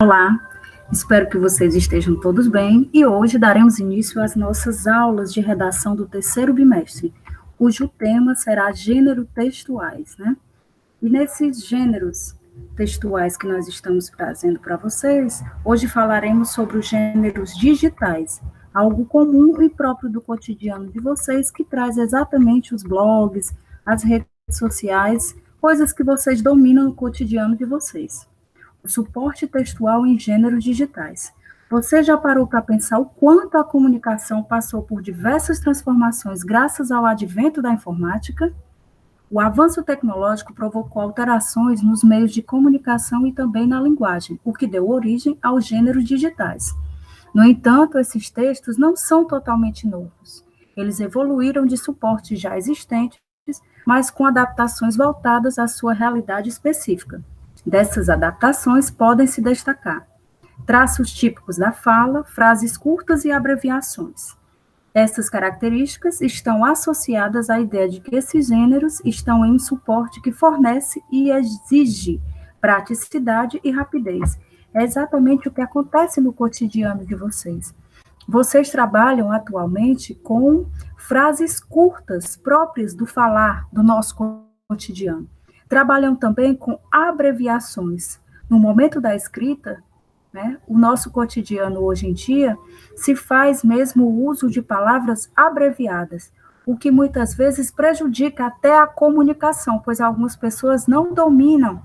Olá, espero que vocês estejam todos bem e hoje daremos início às nossas aulas de redação do terceiro bimestre, cujo tema será gênero textuais, né? E nesses gêneros textuais que nós estamos trazendo para vocês, hoje falaremos sobre os gêneros digitais, algo comum e próprio do cotidiano de vocês, que traz exatamente os blogs, as redes sociais, coisas que vocês dominam no cotidiano de vocês. O suporte textual em gêneros digitais. Você já parou para pensar o quanto a comunicação passou por diversas transformações graças ao advento da informática? O avanço tecnológico provocou alterações nos meios de comunicação e também na linguagem, o que deu origem aos gêneros digitais. No entanto, esses textos não são totalmente novos. Eles evoluíram de suportes já existentes, mas com adaptações voltadas à sua realidade específica. Dessas adaptações podem se destacar traços típicos da fala, frases curtas e abreviações. Essas características estão associadas à ideia de que esses gêneros estão em um suporte que fornece e exige praticidade e rapidez. É exatamente o que acontece no cotidiano de vocês. Vocês trabalham atualmente com frases curtas próprias do falar do nosso cotidiano. Trabalham também com abreviações. No momento da escrita, né, o nosso cotidiano hoje em dia se faz mesmo o uso de palavras abreviadas, o que muitas vezes prejudica até a comunicação, pois algumas pessoas não dominam,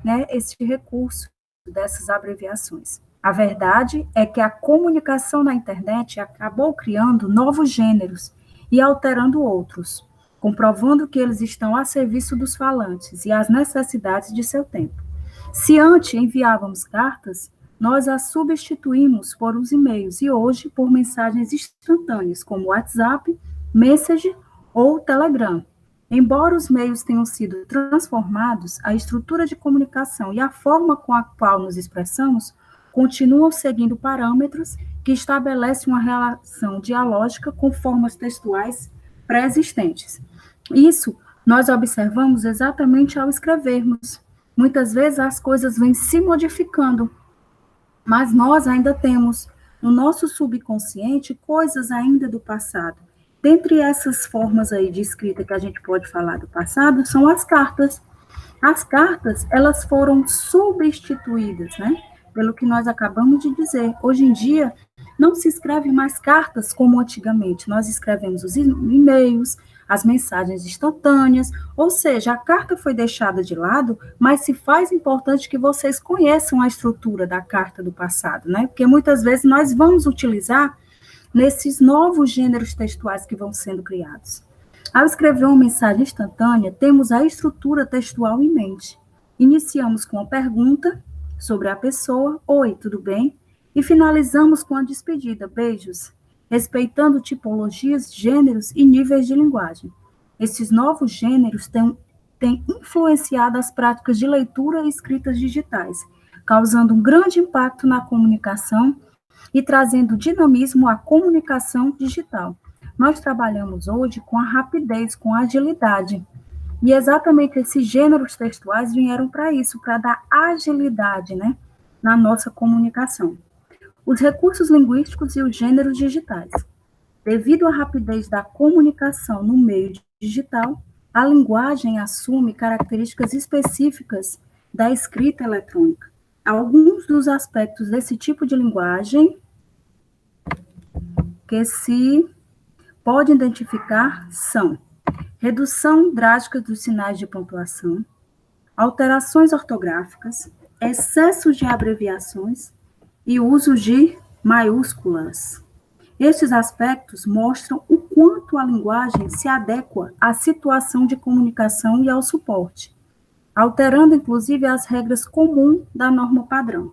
né, esse recurso dessas abreviações. A verdade é que a comunicação na internet acabou criando novos gêneros e alterando outros, comprovando que eles estão a serviço dos falantes e às necessidades de seu tempo. Se antes enviávamos cartas, nós as substituímos por os e-mails e hoje por mensagens instantâneas, como WhatsApp, Messenger ou Telegram. Embora os meios tenham sido transformados, a estrutura de comunicação e a forma com a qual nos expressamos continuam seguindo parâmetros que estabelecem uma relação dialógica com formas textuais pré-existentes. Isso nós observamos exatamente ao escrevermos. Muitas vezes as coisas vêm se modificando, mas nós ainda temos no nosso subconsciente coisas ainda do passado. Dentre essas formas aí de escrita que a gente pode falar do passado, são as cartas. As cartas, elas foram substituídas, né? Pelo que nós acabamos de dizer. Hoje em dia, não se escreve mais cartas como antigamente. Nós escrevemos os e-mails, as mensagens instantâneas, ou seja, a carta foi deixada de lado, mas se faz importante que vocês conheçam a estrutura da carta do passado, né? Porque muitas vezes nós vamos utilizar nesses novos gêneros textuais que vão sendo criados. Ao escrever uma mensagem instantânea, temos a estrutura textual em mente. Iniciamos com a pergunta sobre a pessoa, oi, tudo bem? E finalizamos com a despedida, beijos, respeitando tipologias, gêneros e níveis de linguagem. Esses novos gêneros têm influenciado as práticas de leitura e escritas digitais, causando um grande impacto na comunicação e trazendo dinamismo à comunicação digital. Nós trabalhamos hoje com a rapidez, com a agilidade. E exatamente esses gêneros textuais vieram para isso, para dar agilidade, né, na nossa comunicação. Os recursos linguísticos e os gêneros digitais. Devido à rapidez da comunicação no meio digital, a linguagem assume características específicas da escrita eletrônica. Alguns dos aspectos desse tipo de linguagem que se pode identificar são redução drástica dos sinais de pontuação, alterações ortográficas, excesso de abreviações e uso de maiúsculas. Estes aspectos mostram o quanto a linguagem se adequa à situação de comunicação e ao suporte, alterando inclusive as regras comuns da norma padrão.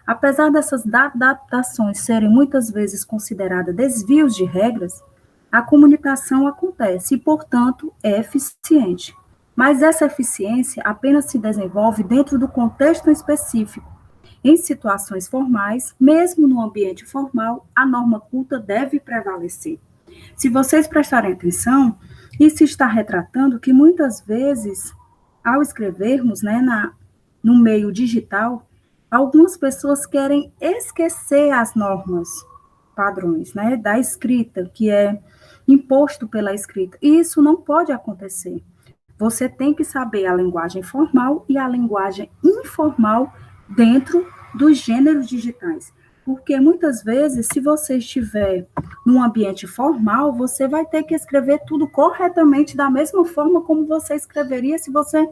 Apesar dessas adaptações serem muitas vezes consideradas desvios de regras, a comunicação acontece e, portanto, é eficiente. Mas essa eficiência apenas se desenvolve dentro do contexto específico. Em situações formais, mesmo no ambiente formal, a norma culta deve prevalecer. Se vocês prestarem atenção, isso está retratando que muitas vezes, ao escrevermos, né, no meio digital, Algumas pessoas querem esquecer as normas, padrões, né, da escrita, que é imposto pela escrita. E isso não pode acontecer. Você tem que saber a linguagem formal e a linguagem informal dentro dos gêneros digitais. Porque muitas vezes, se você estiver num ambiente formal, você vai ter que escrever tudo corretamente da mesma forma como você escreveria se você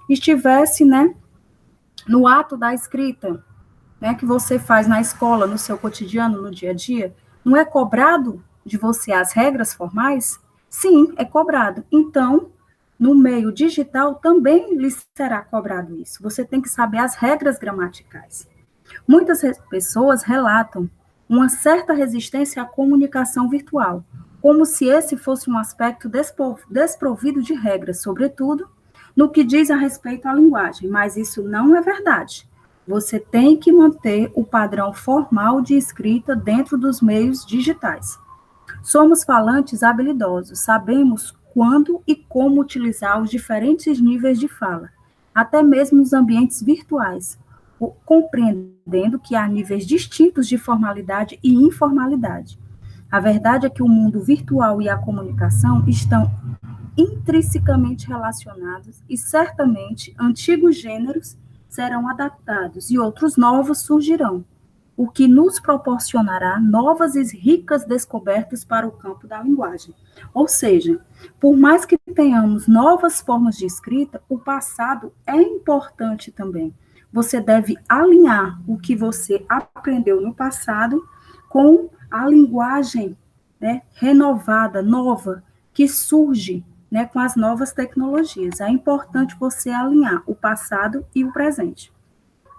estivesse, né, no ato da escrita, né, que você faz na escola, no seu cotidiano, no dia a dia. Não é cobrado de você as regras formais? Sim, é cobrado. Então, no meio digital também lhe será cobrado isso. Você tem que saber as regras gramaticais. Muitas pessoas relatam uma certa resistência à comunicação virtual, como se esse fosse um aspecto desprovido de regras, sobretudo no que diz a respeito à linguagem, mas isso não é verdade. Você tem que manter o padrão formal de escrita dentro dos meios digitais. Somos falantes habilidosos, sabemos quando e como utilizar os diferentes níveis de fala, até mesmo nos ambientes virtuais, compreendendo que há níveis distintos de formalidade e informalidade. A verdade é que o mundo virtual e a comunicação estão intrinsecamente relacionados e certamente antigos gêneros serão adaptados e outros novos surgirão, o que nos proporcionará novas e ricas descobertas para o campo da linguagem. Ou seja, por mais que tenhamos novas formas de escrita, o passado é importante também. Você deve alinhar o que você aprendeu no passado com a linguagem, né, renovada, nova, que surge, né, com as novas tecnologias. É importante você alinhar o passado e o presente.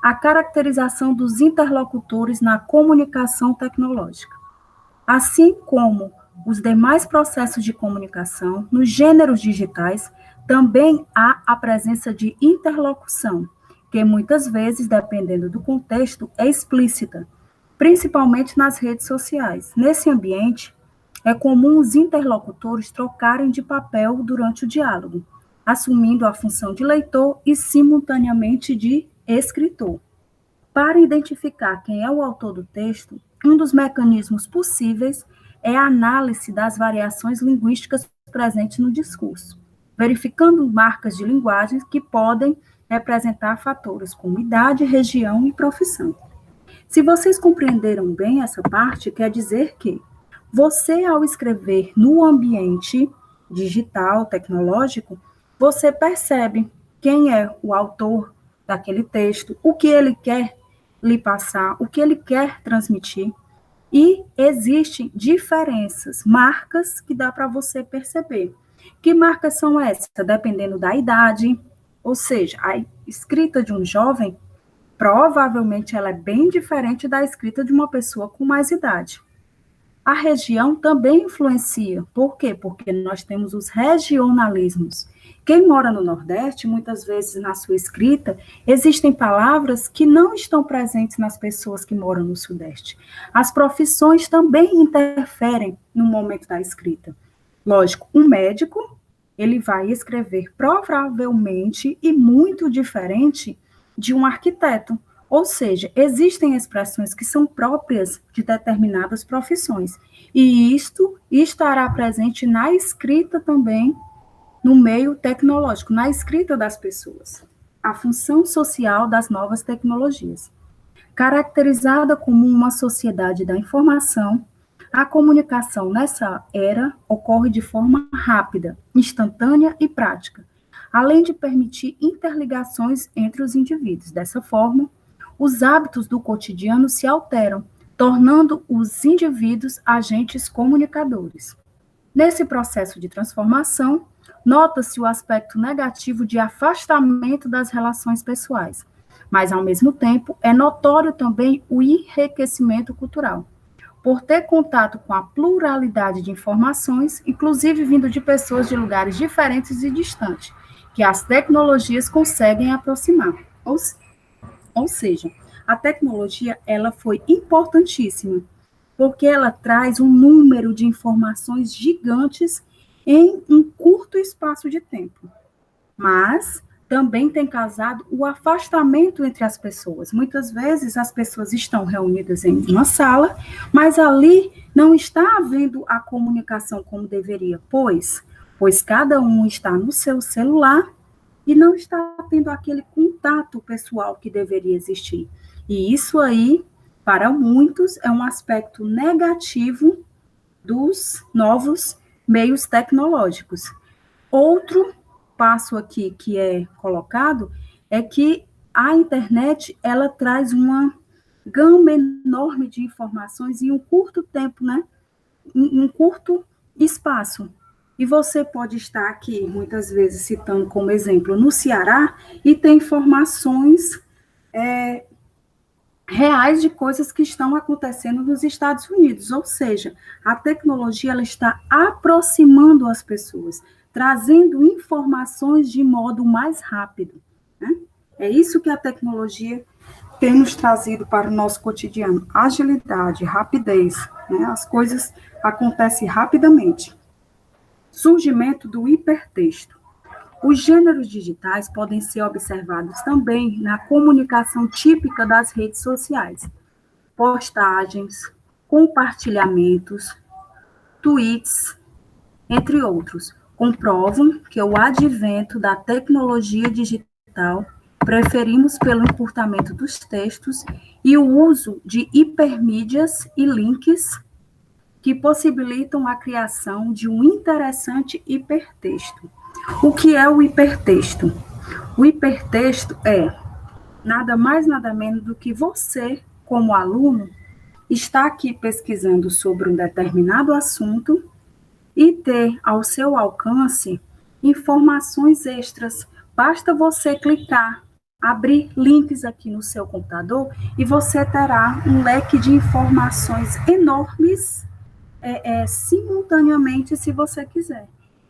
A caracterização dos interlocutores na comunicação tecnológica. Assim como os demais processos de comunicação, nos gêneros digitais, também há a presença de interlocução, que muitas vezes, dependendo do contexto, é explícita, principalmente nas redes sociais. Nesse ambiente, é comum os interlocutores trocarem de papel durante o diálogo, assumindo a função de leitor e simultaneamente de escritor. Para identificar quem é o autor do texto, um dos mecanismos possíveis é a análise das variações linguísticas presentes no discurso, verificando marcas de linguagem que podem representar fatores como idade, região e profissão. Se vocês compreenderam bem essa parte, quer dizer que você, ao escrever no ambiente digital, tecnológico, você percebe quem é o autor daquele texto, o que ele quer lhe passar, o que ele quer transmitir. E existem diferenças, marcas que dá para você perceber. Que marcas são essas? Dependendo da idade, ou seja, a escrita de um jovem, provavelmente ela é bem diferente da escrita de uma pessoa com mais idade. A região também influencia. Por quê? Porque nós temos os regionalismos. Quem mora no Nordeste, muitas vezes na sua escrita, existem palavras que não estão presentes nas pessoas que moram no Sudeste. As profissões também interferem no momento da escrita. Lógico, um médico, ele vai escrever provavelmente e muito diferente de um arquiteto. Ou seja, existem expressões que são próprias de determinadas profissões. E isto estará presente na escrita também, no meio tecnológico, na escrita das pessoas. A função social das novas tecnologias. Caracterizada como uma sociedade da informação, a comunicação nessa era ocorre de forma rápida, instantânea e prática, além de permitir interligações entre os indivíduos. Dessa forma, os hábitos do cotidiano se alteram, tornando os indivíduos agentes comunicadores. Nesse processo de transformação, nota-se o aspecto negativo de afastamento das relações pessoais, mas, ao mesmo tempo, é notório também o enriquecimento cultural, por ter contato com a pluralidade de informações, inclusive vindo de pessoas de lugares diferentes e distantes, que as tecnologias conseguem aproximar. Ou seja, a tecnologia ela foi importantíssima, porque ela traz um número de informações gigantes em um curto espaço de tempo. Mas também tem causado o afastamento entre as pessoas. Muitas vezes as pessoas estão reunidas em uma sala, mas ali não está havendo a comunicação como deveria, pois cada um está no seu celular e não está tendo aquele contato pessoal que deveria existir. E isso aí, para muitos, é um aspecto negativo dos novos meios tecnológicos. Outro passo aqui que é colocado é que a internet, ela traz uma gama enorme de informações em um curto tempo, né? Em um curto espaço. E você pode estar aqui, muitas vezes, citando como exemplo no Ceará, e ter informações reais de coisas que estão acontecendo nos Estados Unidos. Ou seja, a tecnologia ela está aproximando as pessoas, trazendo informações de modo mais rápido. Né? É isso que a tecnologia tem nos trazido para o nosso cotidiano. Agilidade, rapidez. Né? As coisas acontecem rapidamente. Surgimento do hipertexto. Os gêneros digitais podem ser observados também na comunicação típica das redes sociais. Postagens, compartilhamentos, tweets, entre outros, comprovam que o advento da tecnologia digital preferimos pelo encurtamento dos textos e o uso de hipermídias e links que possibilitam a criação de um interessante hipertexto. O que é o hipertexto? O hipertexto é nada mais, nada menos do que você, como aluno, está aqui pesquisando sobre um determinado assunto e ter ao seu alcance informações extras. Basta você clicar, abrir links aqui no seu computador e você terá um leque de informações enormes simultaneamente, se você quiser.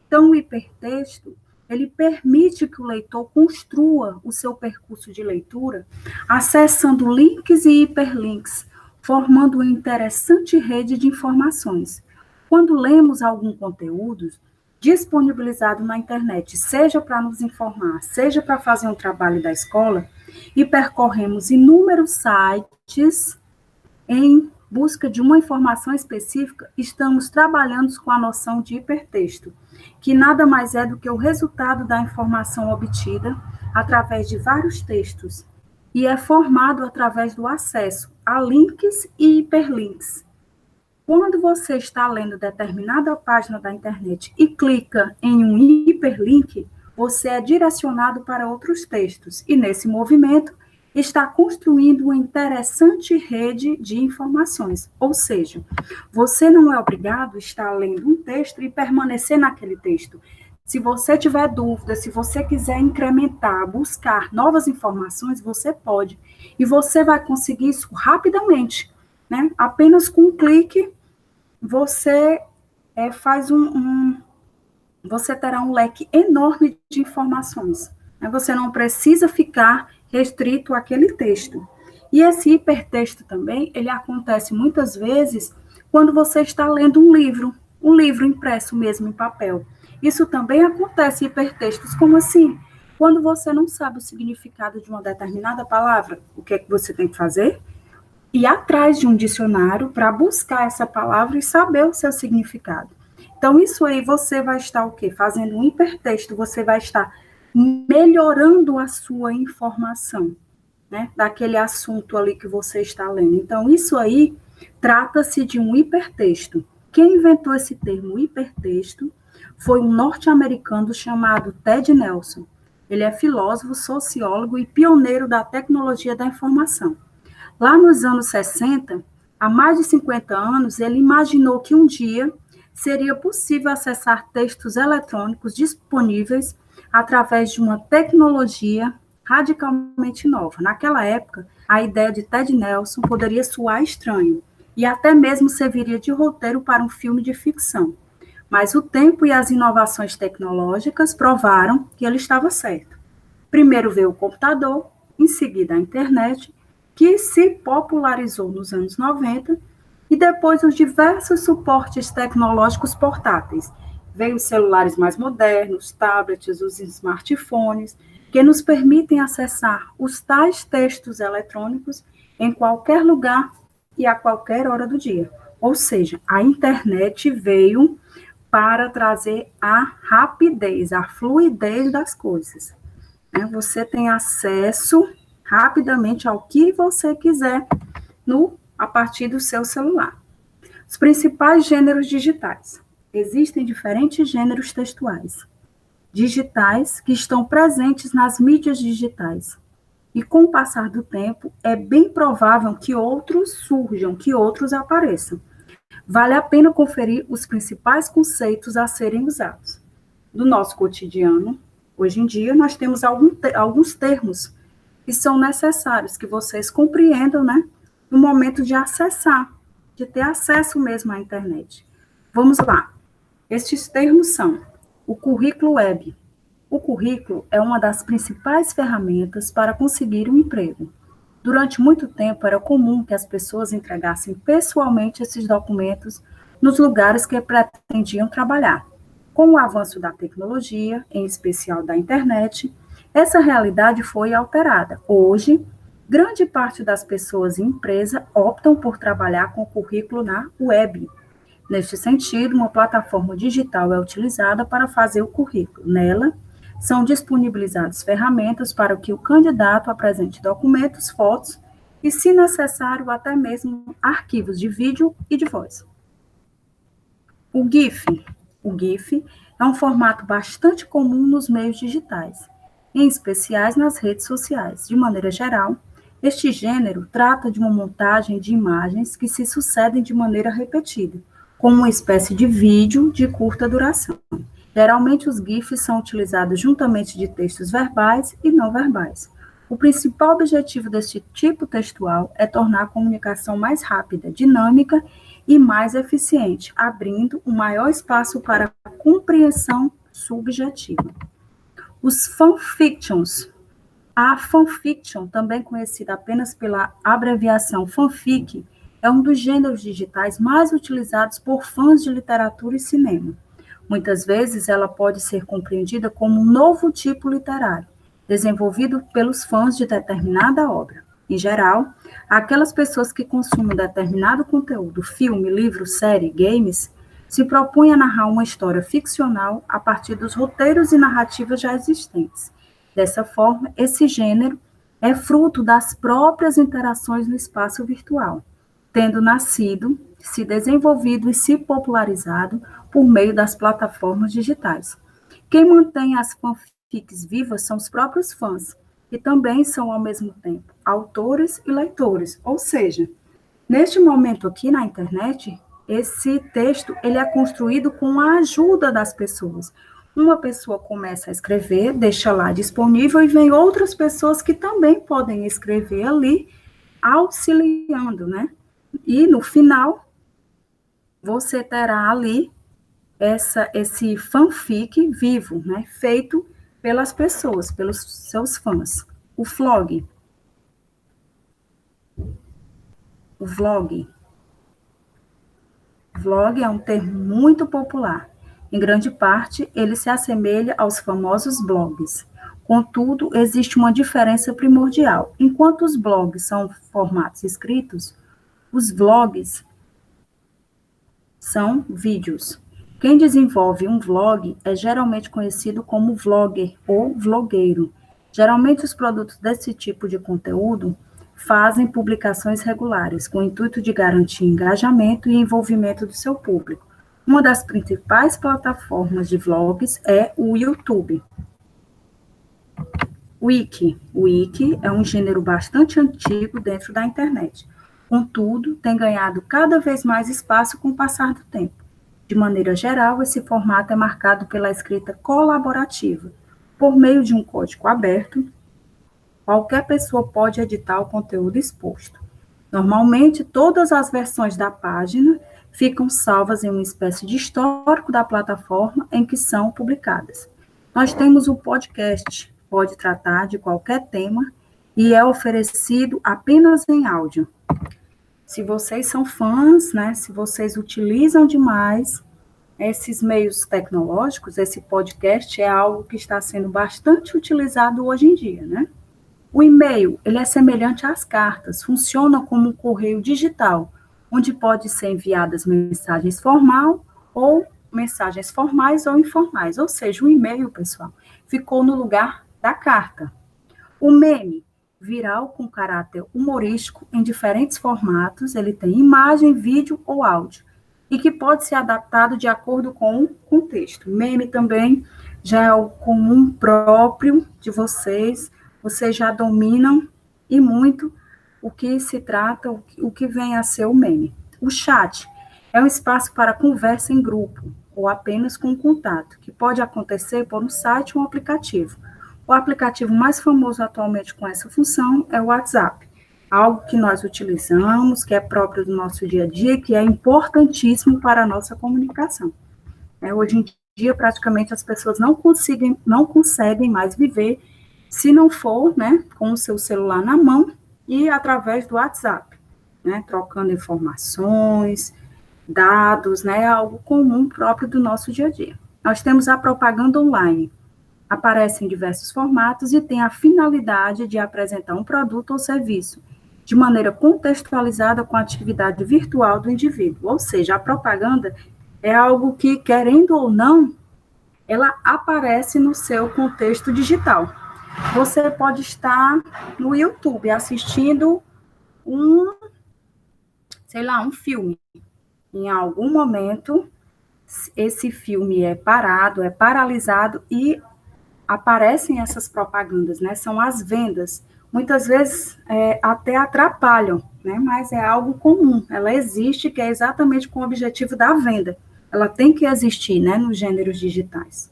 Então, o hipertexto, ele permite que o leitor construa o seu percurso de leitura, acessando links e hiperlinks, formando uma interessante rede de informações. Quando lemos algum conteúdo disponibilizado na internet, seja para nos informar, seja para fazer um trabalho da escola, e percorremos inúmeros sites em busca de uma informação específica, estamos trabalhando com a noção de hipertexto, que nada mais é do que o resultado da informação obtida através de vários textos, e é formado através do acesso a links e hiperlinks. Quando você está lendo determinada página da internet e clica em um hiperlink, você é direcionado para outros textos, e nesse movimento está construindo uma interessante rede de informações. Ou seja, você não é obrigado a estar lendo um texto e permanecer naquele texto. Se você tiver dúvida, se você quiser incrementar, buscar novas informações, você pode. E você vai conseguir isso rapidamente. Né? Apenas com um clique, você você terá um leque enorme de informações. Né? Você não precisa ficar restrito àquele texto. E esse hipertexto também, ele acontece muitas vezes quando você está lendo um livro impresso mesmo em papel. Isso também acontece em hipertextos, como assim? Quando você não sabe o significado de uma determinada palavra, o que é que você tem que fazer? Ir atrás de um dicionário para buscar essa palavra e saber o seu significado. Então, isso aí você vai estar o quê? Fazendo um hipertexto, você vai estar melhorando a sua informação, né, daquele assunto ali que você está lendo. Então, isso aí trata-se de um hipertexto. Quem inventou esse termo hipertexto foi um norte-americano chamado Ted Nelson. Ele é filósofo, sociólogo e pioneiro da tecnologia da informação. Lá nos anos 60, há mais de 50 anos, ele imaginou que um dia seria possível acessar textos eletrônicos disponíveis através de uma tecnologia radicalmente nova. Naquela época, a ideia de Ted Nelson poderia soar estranho e até mesmo serviria de roteiro para um filme de ficção. Mas o tempo e as inovações tecnológicas provaram que ele estava certo. Primeiro veio o computador, em seguida a internet, que se popularizou nos anos 90, e depois os diversos suportes tecnológicos portáteis. Veio os celulares mais modernos, tablets, os smartphones, que nos permitem acessar os tais textos eletrônicos em qualquer lugar e a qualquer hora do dia. Ou seja, a internet veio para trazer a rapidez, a fluidez das coisas. Você tem acesso rapidamente ao que você quiser a partir do seu celular. Os principais gêneros digitais. Existem diferentes gêneros textuais digitais que estão presentes nas mídias digitais. E com o passar do tempo, é bem provável que outros surjam, que outros apareçam. Vale a pena conferir os principais conceitos a serem usados. No nosso cotidiano, hoje em dia, nós temos alguns termos que são necessários, que vocês compreendam, né, no momento de acessar, de ter acesso mesmo à internet. Vamos lá. Estes termos são o currículo web. O currículo é uma das principais ferramentas para conseguir um emprego. Durante muito tempo, era comum que as pessoas entregassem pessoalmente esses documentos nos lugares que pretendiam trabalhar. Com o avanço da tecnologia, em especial da internet, essa realidade foi alterada. Hoje, grande parte das pessoas e empresas optam por trabalhar com o currículo na web. Neste sentido, uma plataforma digital é utilizada para fazer o currículo. Nela, são disponibilizadas ferramentas para que o candidato apresente documentos, fotos e, se necessário, até mesmo arquivos de vídeo e de voz. O GIF. O GIF é um formato bastante comum nos meios digitais, em especial nas redes sociais. De maneira geral, este gênero trata de uma montagem de imagens que se sucedem de maneira repetida, como uma espécie de vídeo de curta duração. Geralmente, os GIFs são utilizados juntamente de textos verbais e não verbais. O principal objetivo deste tipo textual é tornar a comunicação mais rápida, dinâmica e mais eficiente, abrindo um maior espaço para a compreensão subjetiva. Os fanfictions. A fanfiction, também conhecida apenas pela abreviação fanfic, é um dos gêneros digitais mais utilizados por fãs de literatura e cinema. Muitas vezes ela pode ser compreendida como um novo tipo literário, desenvolvido pelos fãs de determinada obra. Em geral, aquelas pessoas que consumem determinado conteúdo, filme, livro, série, games, se propõem a narrar uma história ficcional a partir dos roteiros e narrativas já existentes. Dessa forma, esse gênero é fruto das próprias interações no espaço virtual, tendo nascido, se desenvolvido e se popularizado por meio das plataformas digitais. Quem mantém as fanfics vivas são os próprios fãs, que também são, ao mesmo tempo, autores e leitores. Ou seja, neste momento aqui na internet, esse texto ele é construído com a ajuda das pessoas. Uma pessoa começa a escrever, deixa lá disponível, e vem outras pessoas que também podem escrever ali, auxiliando, né? E, no final, você terá ali esse fanfic vivo, né, feito pelas pessoas, pelos seus fãs. O vlog. O vlog. Vlog é um termo muito popular. Em grande parte, ele se assemelha aos famosos blogs. Contudo, existe uma diferença primordial. Enquanto os blogs são formatos escritos, os vlogs são vídeos. Quem desenvolve um vlog é geralmente conhecido como vlogger ou vlogueiro. Geralmente, os produtos desse tipo de conteúdo fazem publicações regulares, com o intuito de garantir engajamento e envolvimento do seu público. Uma das principais plataformas de vlogs é o YouTube. Wiki. Wiki é um gênero bastante antigo dentro da internet. Contudo, tem ganhado cada vez mais espaço com o passar do tempo. De maneira geral, esse formato é marcado pela escrita colaborativa. Por meio de um código aberto, qualquer pessoa pode editar o conteúdo exposto. Normalmente, todas as versões da página ficam salvas em uma espécie de histórico da plataforma em que são publicadas. Nós temos o podcast, pode tratar de qualquer tema e é oferecido apenas em áudio. Se vocês são fãs, né, se vocês utilizam demais esses meios tecnológicos, esse podcast é algo que está sendo bastante utilizado hoje em dia, né? O e-mail, ele é semelhante às cartas, funciona como um correio digital, onde pode ser enviadas mensagens formais ou informais, ou seja, o e-mail, pessoal, ficou no lugar da carta. O meme, viral com caráter humorístico em diferentes formatos, ele tem imagem, vídeo ou áudio, e que pode ser adaptado de acordo com o contexto. Meme também já é o comum próprio de vocês já dominam e muito o que se trata, o que vem a ser o meme. O chat é um espaço para conversa em grupo ou apenas com contato, que pode acontecer por um site ou um aplicativo. O aplicativo mais famoso atualmente com essa função é o WhatsApp, algo que nós utilizamos, que é próprio do nosso dia a dia, que é importantíssimo para a nossa comunicação. Hoje em dia, praticamente, as pessoas não conseguem mais viver se não for, né, com o seu celular na mão e através do WhatsApp, né, trocando informações, dados, né, algo comum próprio do nosso dia a dia. Nós temos a propaganda online. Aparece em diversos formatos e tem a finalidade de apresentar um produto ou serviço de maneira contextualizada com a atividade virtual do indivíduo. Ou seja, a propaganda é algo que, querendo ou não, ela aparece no seu contexto digital. Você pode estar no YouTube assistindo um filme. Em algum momento, esse filme é parado, é paralisado e aparecem essas propagandas, né? São as vendas. Muitas vezes até atrapalham, né? Mas é algo comum. Ela existe, que é exatamente com o objetivo da venda. Ela tem que existir, né? Nos gêneros digitais.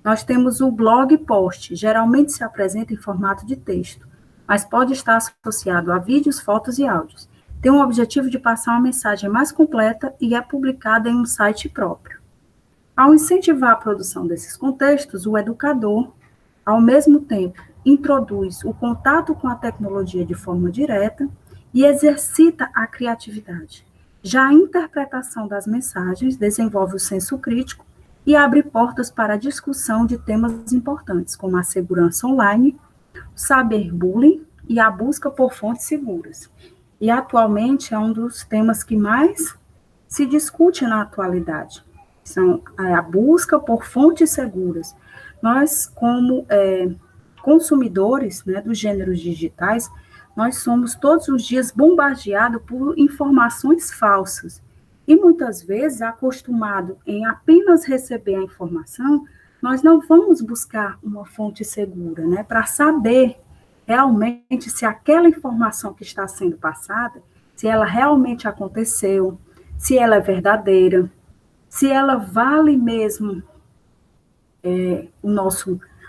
Nós temos o blog post, geralmente se apresenta em formato de texto, mas pode estar associado a vídeos, fotos e áudios. Tem o objetivo de passar uma mensagem mais completa e é publicada em um site próprio. Ao incentivar a produção desses contextos, o educador, ao mesmo tempo, introduz o contato com a tecnologia de forma direta e exercita a criatividade. Já a interpretação das mensagens desenvolve o senso crítico e abre portas para a discussão de temas importantes, como a segurança online, o cyberbullying e a busca por fontes seguras. E atualmente é um dos temas que mais se discute na atualidade. São a busca por fontes seguras. Nós, como consumidores, né, dos gêneros digitais, nós somos todos os dias bombardeados por informações falsas. E muitas vezes, acostumado em apenas receber a informação, nós não vamos buscar uma fonte segura, né, para saber realmente se aquela informação que está sendo passada, se ela realmente aconteceu, se ela é verdadeira, se ela vale mesmo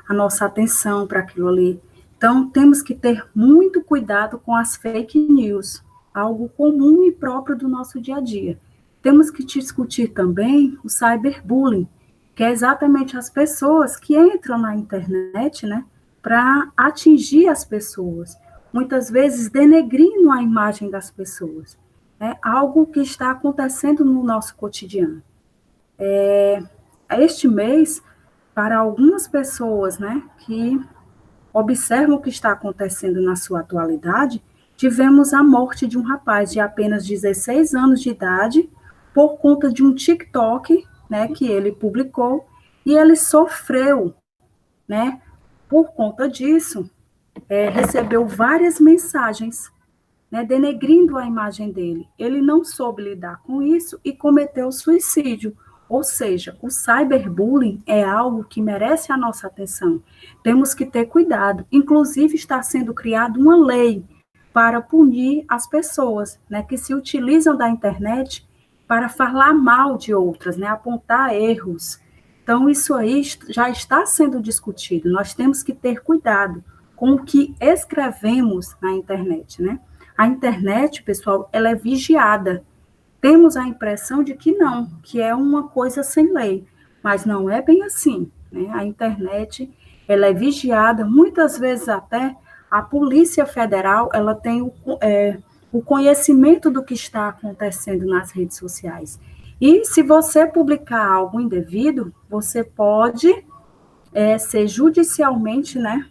a nossa atenção para aquilo ali. Então, temos que ter muito cuidado com as fake news, algo comum e próprio do nosso dia a dia. Temos que discutir também o cyberbullying, que é exatamente as pessoas que entram na internet, né, para atingir as pessoas, muitas vezes denegrindo a imagem das pessoas. É algo que está acontecendo no nosso cotidiano. Este mês, para algumas pessoas, né, que observam o que está acontecendo na sua atualidade, tivemos a morte de um rapaz de apenas 16 anos de idade por conta de um TikTok, né, que ele publicou, e ele sofreu, né, por conta disso, recebeu várias mensagens, né, denegrindo a imagem dele. Ele não soube lidar com isso e cometeu suicídio. Ou seja, o cyberbullying é algo que merece a nossa atenção. Temos que ter cuidado. Inclusive, está sendo criada uma lei para punir as pessoas, né, que se utilizam da internet para falar mal de outras, né, apontar erros. Então, isso aí já está sendo discutido. Nós temos que ter cuidado com o que escrevemos na internet, né? A internet, pessoal, ela é vigiada. Temos a impressão de que não, que é uma coisa sem lei, mas não é bem assim, né? A internet, ela é vigiada, muitas vezes até a Polícia Federal, ela tem o conhecimento do que está acontecendo nas redes sociais. E se você publicar algo indevido, você pode ser judicialmente, né,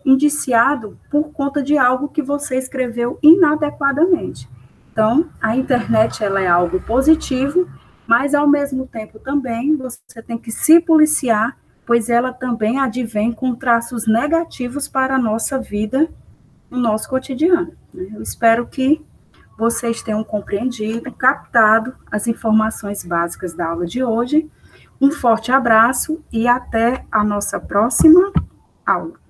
indiciado por conta de algo que você escreveu inadequadamente. Então, a internet ela é algo positivo, mas ao mesmo tempo também você tem que se policiar, pois ela também advém com traços negativos para a nossa vida, no nosso cotidiano. Né? Eu espero que vocês tenham compreendido, captado as informações básicas da aula de hoje. Um forte abraço e até a nossa próxima aula.